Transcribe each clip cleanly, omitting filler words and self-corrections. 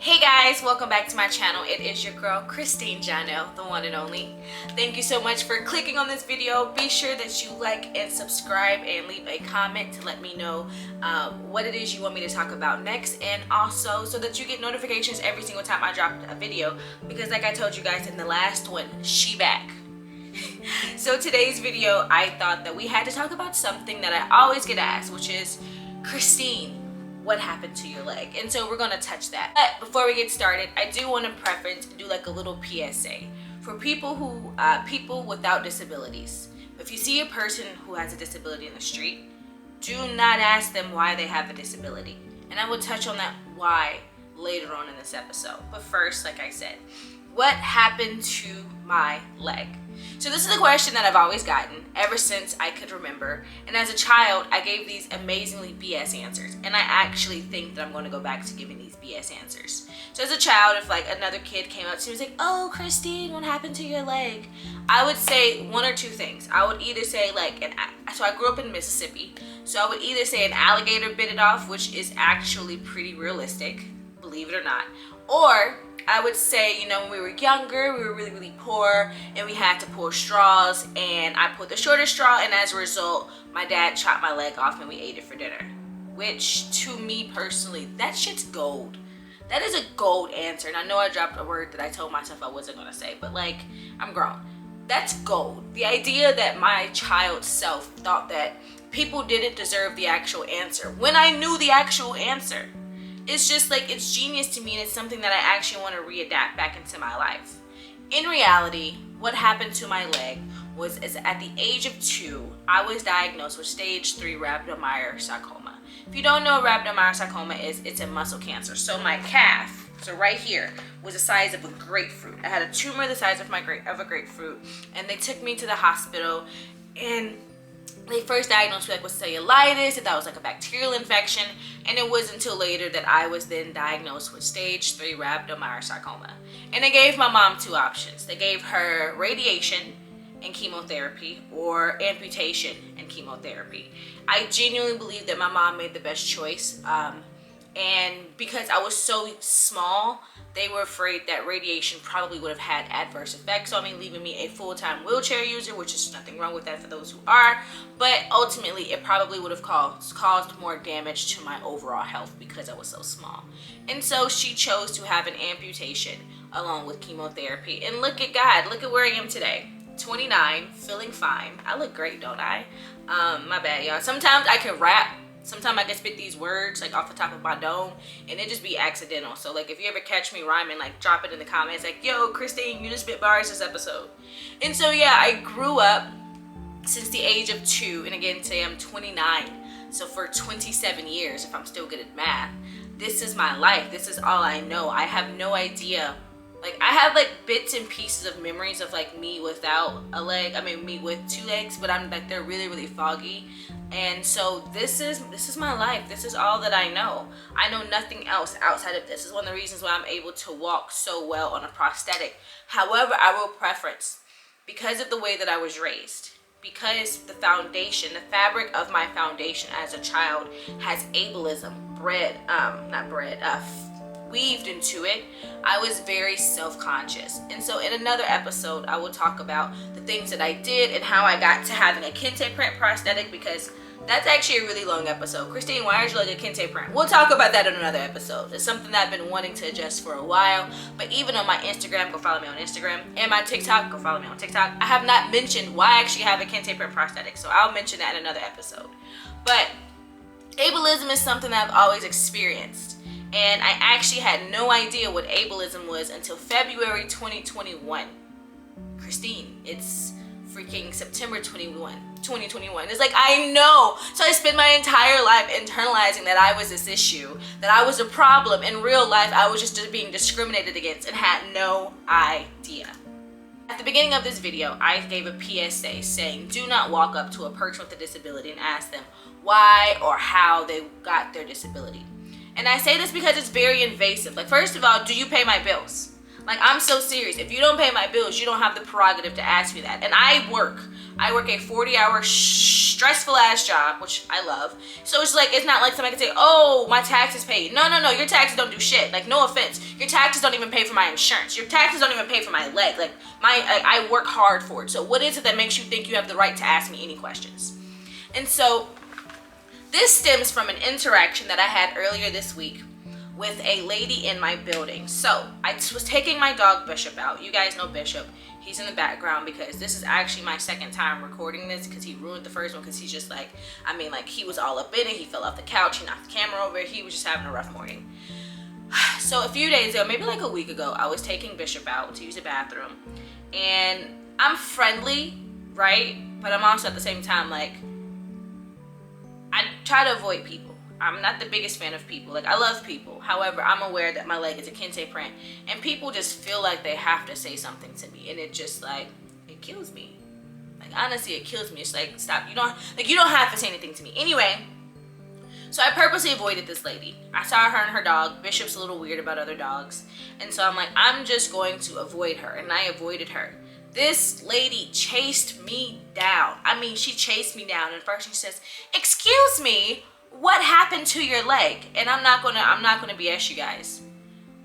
Hey guys, welcome back to my channel. It is your girl Christine Jon'el, the one and only. Thank you so much for clicking on this video. Be sure that you like and subscribe and leave a comment to let me know what it is you want me to talk about next, and also so that you get notifications every single time I drop a video, because like I told you guys in the last one, she back. So today's video, I thought that we had to talk about something that I always get asked, which is, Christine, what happened to your leg? And so we're gonna touch that. But before we get started, I do want to preference do like a little PSA for people who people without disabilities. If you see a person who has a disability in the street, do not ask them why they have a disability, and I will touch on that why later on in this episode. But first, like I said, what happened to my leg? So this is a question that I've always gotten ever since I could remember, and as a child I gave these amazingly BS answers, and I actually think that I'm going to go back to giving these BS answers. So as a child, if like another kid came up to me and was like, "Oh, Christine, what happened to your leg?" I would say one or two things. I would either say so I grew up in Mississippi, so I would either say an alligator bit it off, which is actually pretty realistic, believe it or not, or I would say, you know, when we were younger, we were really, really poor, and we had to pull straws, and I pulled the shortest straw, and as a result, my dad chopped my leg off and we ate it for dinner. Which, to me personally, that shit's gold. That is a gold answer, and I know I dropped a word that I told myself I wasn't gonna say, but like, I'm grown. That's gold. The idea that my child self thought that people didn't deserve the actual answer when I knew the actual answer. It's just like, it's genius to me, and it's something that I actually want to readapt back into my life. In reality, what happened to my leg was at the age of 2, I was diagnosed with stage 3 Rhabdomyosarcoma. If you don't know what Rhabdomyosarcoma is, it's a muscle cancer. So my calf, so right here, was the size of a grapefruit. I had a tumor the size of a grapefruit, and they took me to the hospital, and they first diagnosed me with cellulitis, and that was like a bacterial infection, and it wasn't until later that I was then diagnosed with stage 3 Rhabdomyosarcoma. And they gave my mom 2 options. They gave her radiation and chemotherapy, or amputation and chemotherapy. I genuinely believe that my mom made the best choice, and because I was so small, they were afraid that radiation probably would have had adverse effects on me, leaving me a full-time wheelchair user, which is nothing wrong with that for those who are, but ultimately it probably would have caused more damage to my overall health because I was so small. And so she chose to have an amputation along with chemotherapy. And look at God, look at where I am today. 29, feeling fine. I look great, don't I? My bad, y'all. Sometimes I can rap. Sometimes I can spit these words like off the top of my dome, and it just be accidental. So like, if you ever catch me rhyming, like drop it in the comments like, "Yo, Christine, you just spit bars this episode." And so yeah, I grew up since the age of 2, and again today I'm 29. So for 27 years, if I'm still good at math, this is my life. This is all I know. I have no idea. Like, I have like bits and pieces of memories of like me without a leg. I mean, me with 2 legs, but I'm like, they're really, really foggy. And so this is my life. This is all that I know. I know nothing else outside of this. This is one of the reasons why I'm able to walk so well on a prosthetic. However, I will preference, because of the way that I was raised, because the foundation, the fabric of my foundation as a child has ableism weaved into it, I was very self-conscious. And so in another episode, I will talk about the things that I did and how I got to having a kente print prosthetic, because that's actually a really long episode. Christine, why aren't you like a kente print? We'll talk about that in another episode. It's something that I've been wanting to adjust for a while. But even on my Instagram, go follow me on Instagram, and my TikTok, go follow me on TikTok, I have not mentioned why I actually have a kente print prosthetic, so I'll mention that in another episode. But ableism is something that I've always experienced, and I actually had no idea what ableism was until February 2021. Christine, it's freaking September 2021. It's like, I know. So I spent my entire life internalizing that I was this issue, that I was a problem. In real life, I was just being discriminated against and had no idea. At the beginning of this video, I gave a PSA saying, do not walk up to a person with a disability and ask them why or how they got their disability. And I say this because it's very invasive. Like, first of all, do you pay my bills? Like, I'm so serious. If you don't pay my bills, you don't have the prerogative to ask me that. And I work a 40-hour stressful ass job, which I love. So it's like, it's not like somebody can say, oh, my taxes paid. No, your taxes don't do shit. Like, no offense, your taxes don't even pay for my insurance. Your taxes don't even pay for my leg. Like, I work hard for it. So what is it that makes you think you have the right to ask me any questions? And so this stems from an interaction that I had earlier this week with a lady in my building. So I was taking my dog Bishop out. You guys know Bishop. He's in the background because this is actually my second time recording this, because he ruined the first one, because he's just like, I mean, like, he was all up in it. He fell off the couch. He knocked the camera over. He was just having a rough morning. So a few days ago, maybe like a week ago, I was taking Bishop out to use the bathroom. And I'm friendly, right? But I'm also at the same time, like, I try to avoid people. I'm not the biggest fan of people. Like, I love people. However, I'm aware that my leg is a kente print, and people just feel like they have to say something to me, and it just, like, it kills me. Like, honestly, it kills me. It's like, stop. You don't have to say anything to me. Anyway, so I purposely avoided this lady. I saw her and her dog. Bishop's a little weird about other dogs, and so I'm like, I'm just going to avoid her, and I avoided her. This lady chased me down. I mean, she chased me down, and first she says, "Excuse me, what happened to your leg?" And I'm not gonna BS you guys.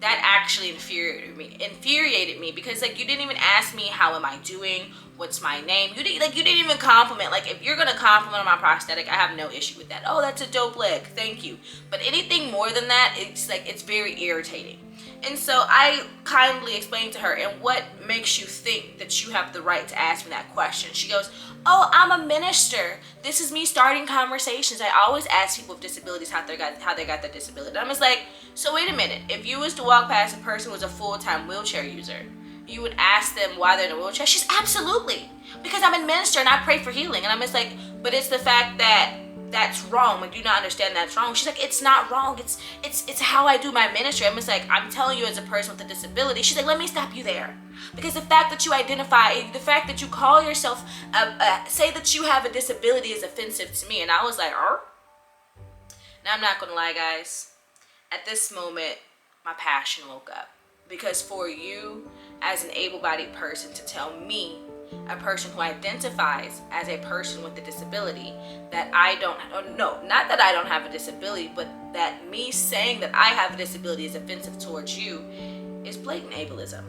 That actually infuriated me because, like, you didn't even ask me how am I doing, what's my name. You didn't even compliment. Like, if you're gonna compliment on my prosthetic, I have no issue with that. Oh, that's a dope leg, thank you. But anything more than that, it's like, it's very irritating. And so I kindly explained to her, and what makes you think that you have the right to ask me that question? She goes, oh, I'm a minister. This is me starting conversations. I always ask people with disabilities how they got their disability. And I'm just like, so wait a minute. If you was to walk past a person who was a full-time wheelchair user, you would ask them why they're in a wheelchair? She's absolutely. Because I'm a minister and I pray for healing. And I'm just like, but it's the fact that that's wrong. Like, do you not understand that's wrong? She's like, it's not wrong. It's how I do my ministry. I'm just like, I'm telling you as a person with a disability. She's like, let me stop you there. Because the fact that you identify, the fact that you call yourself, say that you have a disability is offensive to me. And I was like, Now, I'm not going to lie, guys. At this moment, my passion woke up. Because for you, as an able-bodied person, to tell me, a person who identifies as a person with a disability, that I don't, no, not that I don't have a disability, but that me saying that I have a disability is offensive towards you, is blatant ableism.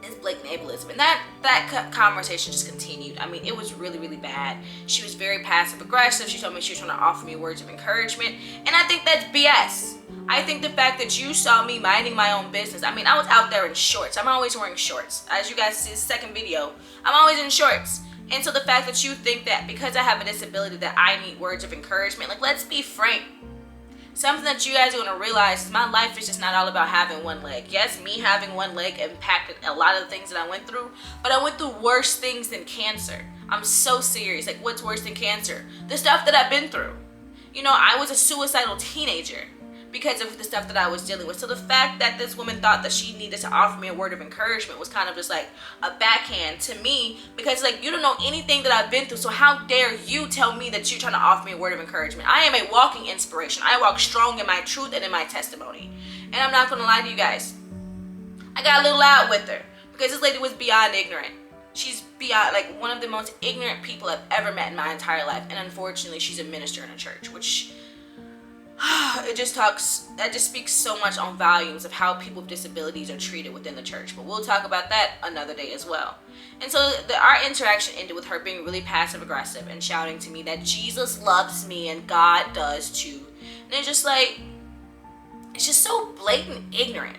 It's blatant ableism. And that conversation just continued. I mean, it was really, really bad. She was very passive aggressive. She told me she was trying to offer me words of encouragement, and I think that's BS. I think the fact that you saw me minding my own business, I mean, I was out there in shorts. I'm always wearing shorts. As you guys see, this second video, I'm always in shorts. And so the fact that you think that because I have a disability that I need words of encouragement, like, let's be frank. Something that you guys are going to realize is my life is just not all about having one leg. Yes, me having one leg impacted a lot of the things that I went through, but I went through worse things than cancer. I'm so serious. Like, what's worse than cancer? The stuff that I've been through. You know, I was a suicidal teenager because of the stuff that I was dealing with. So the fact that this woman thought that she needed to offer me a word of encouragement was kind of just like a backhand to me, because, like, you don't know anything that I've been through, so how dare you tell me that you're trying to offer me a word of encouragement? I am a walking inspiration. I walk strong in my truth and in my testimony. And I'm not going to lie to you guys, I got a little loud with her because this lady was beyond ignorant. She's beyond, like, one of the most ignorant people I've ever met in my entire life. And unfortunately, she's a minister in a church, which that just speaks so much on volumes of how people with disabilities are treated within the church. But we'll talk about that another day as well. And so our interaction ended with her being really passive aggressive and shouting to me that Jesus loves me and God does too. And it's just like, it's just so blatant ignorant.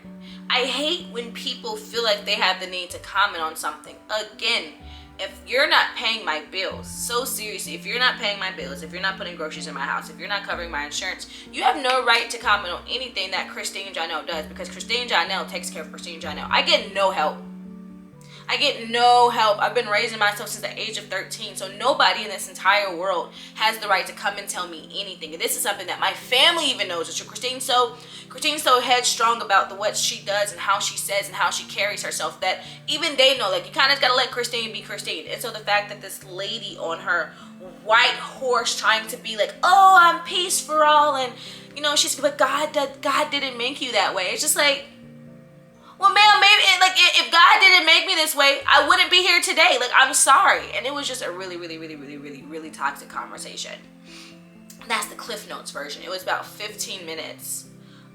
I hate when people feel like they have the need to comment on something. Again, if you're not paying my bills, so seriously, if you're not paying my bills, if you're not putting groceries in my house, if you're not covering my insurance, you have no right to comment on anything that Christine Jon'el does, because Christine Jon'el takes care of Christine Jon'el. I get no help. I've been raising myself since the age of 13, so nobody in this entire world has the right to come and tell me anything. And this is something that my family even knows is true. Christine's so headstrong about what she does and how she says and how she carries herself that even they know, like, you kind of got to let Christine be Christine. And so the fact that this lady on her white horse trying to be like, oh, I'm peace for all, and, you know, she's, but God didn't make you that way. It's just like, Well, ma'am, maybe like if God didn't make me this way, I wouldn't be here today. Like, I'm sorry. And it was just a really, really, really, really, really, really toxic conversation. That's the Cliff Notes version. It was about 15 minutes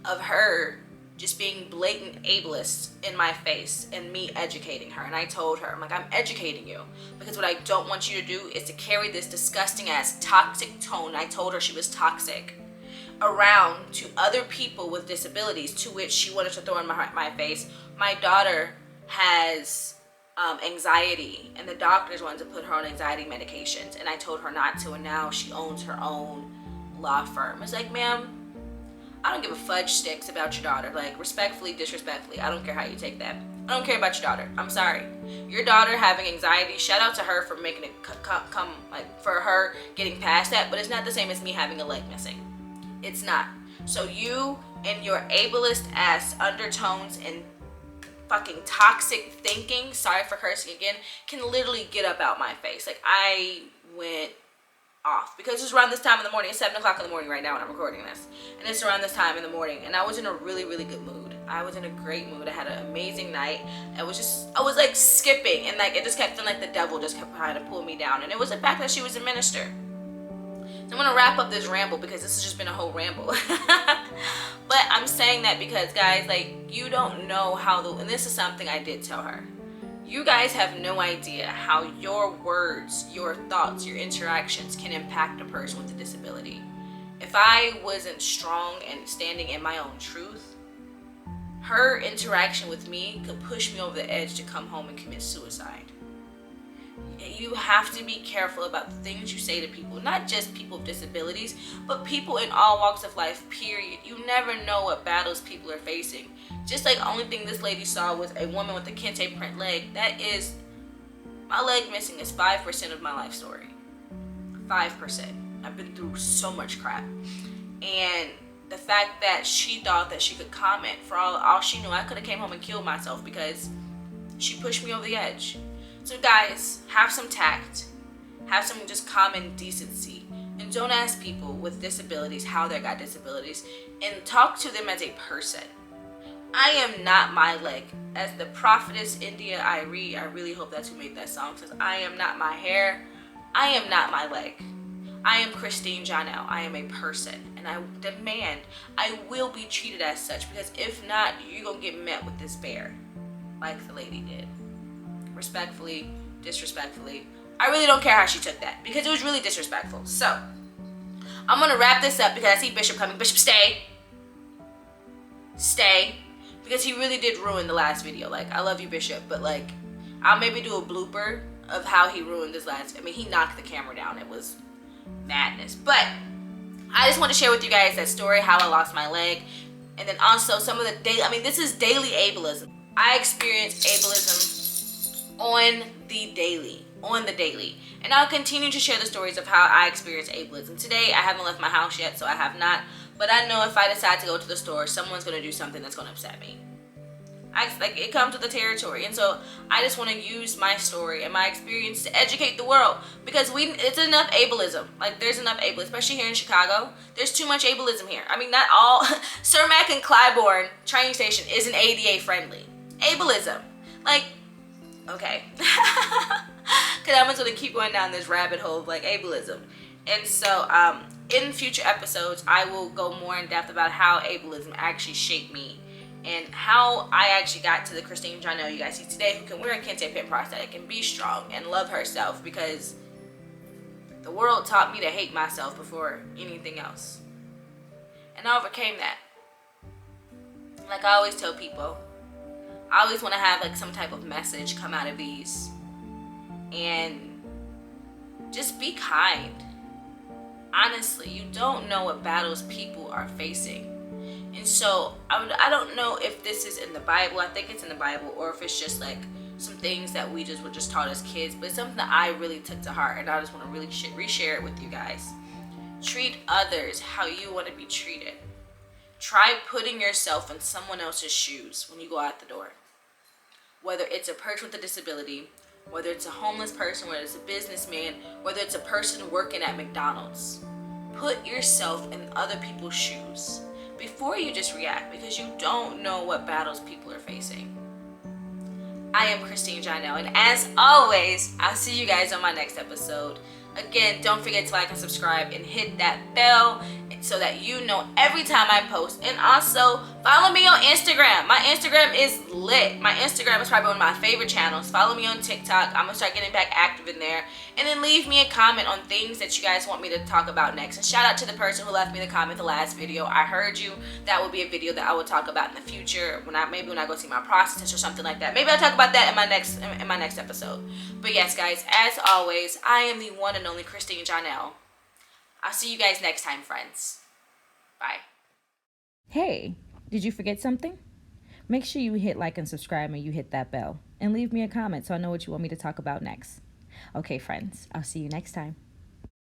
of her just being blatant ableist in my face and me educating her. And I told her, I'm like, I'm educating you because what I don't want you to do is to carry this disgusting ass toxic tone. I told her she was toxic around to other people with disabilities, to which she wanted to throw in my face. My daughter has anxiety, and the doctors wanted to put her on anxiety medications, and I told her not to, and now she owns her own law firm. It's like, ma'am, I don't give a fudge sticks about your daughter. Like, respectfully, disrespectfully, I don't care how you take that. I don't care about your daughter. I'm sorry. Your daughter having anxiety, shout out to her for making it come like, for her getting past that, but it's not the same as me having a leg missing. It's not. So you and your ableist ass undertones and fucking toxic thinking, sorry for cursing again, can literally get up out my face. Like, I went off because it's around this time in the morning. It's 7 o'clock in the morning right now when I'm recording this, and it's around this time in the morning, and I was in a really, really good mood. I was in a great mood. I had an amazing night. I was like skipping, and like it just kept feeling like the devil just kept trying to pull me down, and it was the fact that she was a minister. So I'm gonna wrap up this ramble because this has just been a whole ramble. But I'm saying that because, guys, like, you don't know how and this is something I did tell her. You guys have no idea how your words, your thoughts, your interactions can impact a person with a disability. If I wasn't strong and standing in my own truth, her interaction with me could push me over the edge to come home and commit suicide. You have to be careful about the things you say to people, not just people with disabilities, but people in all walks of life, period. You never know what battles people are facing. Just like the only thing this lady saw was a woman with a kente print leg. That is, my leg missing is 5% of my life story. 5%. I've been through so much crap. And the fact that she thought that she could comment, for all she knew, I could have came home and killed myself because she pushed me over the edge. So guys, have some tact, have some just common decency, and don't ask people with disabilities how they got disabilities, and talk to them as a person. I am not my leg. As the prophetess India Irie, I really hope that's who made that song, says, I am not my hair, I am not my leg. I am Christine Jon'el. I am a person, and I demand I will be treated as such, because if not, you're gonna get met with this bear, like the lady did. Respectfully, disrespectfully. I really don't care how she took that because it was really disrespectful. So I'm gonna wrap this up because I see Bishop coming. Bishop, stay. Stay. Because he really did ruin the last video. Like, I love you, Bishop, but like, I'll maybe do a blooper of how he ruined this last. I mean, he knocked the camera down. It was madness. But I just want to share with you guys that story, how I lost my leg, and then also some of the daily. I mean, this is daily ableism. I experienced ableism on the daily, and I'll continue to share the stories of how I experienced ableism. Today I haven't left my house yet, so I have not, but I know if I decide to go to the store, someone's going to do something that's going to upset me. Like, it comes with the territory, and so I just want to use my story and my experience to educate the world, because it's enough ableism. Like, there's enough ableism, especially here in Chicago. There's too much ableism here. I mean, not all. Cermak and Clybourne train station isn't ADA friendly. Ableism, like, okay. Because I'm just going to keep going down this rabbit hole of like ableism. And so in future episodes, I will go more in depth about how ableism actually shaped me and how I actually got to the Christine Jon'el you guys see today, who can wear a kente pin prosthetic and be strong and love herself, because the world taught me to hate myself before anything else. And I overcame that. Like I always tell people, I always want to have like some type of message come out of these, and just be kind. Honestly, you don't know what battles people are facing. And so I don't know if this is in the Bible. I think it's in the Bible, or if it's just like some things that we were just taught as kids, but it's something that I really took to heart, and I just want to really reshare it with you guys. Treat others how you want to be treated. Try putting yourself in someone else's shoes when you go out the door. Whether it's a person with a disability, whether it's a homeless person, whether it's a businessman, whether it's a person working at McDonald's. Put yourself in other people's shoes. Before before you just react, because you don't know what battles people are facing. I am Christine Jon'el, and as always, I'll see you guys on my next episode. Again, don't forget to like and subscribe and hit that bell so that you know every time I post. And also, follow me on Instagram. My Instagram is lit. My Instagram is probably one of my favorite channels. Follow me on TikTok. I'm going to start getting back active in there. And then leave me a comment on things that you guys want me to talk about next. And shout out to the person who left me the comment the last video. I heard you. That will be a video that I will talk about in the future, maybe when I go see my prosthetist or something like that. Maybe I'll talk about that in my next episode. But yes, guys, as always, I am the one and only Christine Jon'el. I'll see you guys next time, friends. Bye. Hey, did you forget something? Make sure you hit like and subscribe and you hit that bell. And leave me a comment so I know what you want me to talk about next. Okay, friends, I'll see you next time.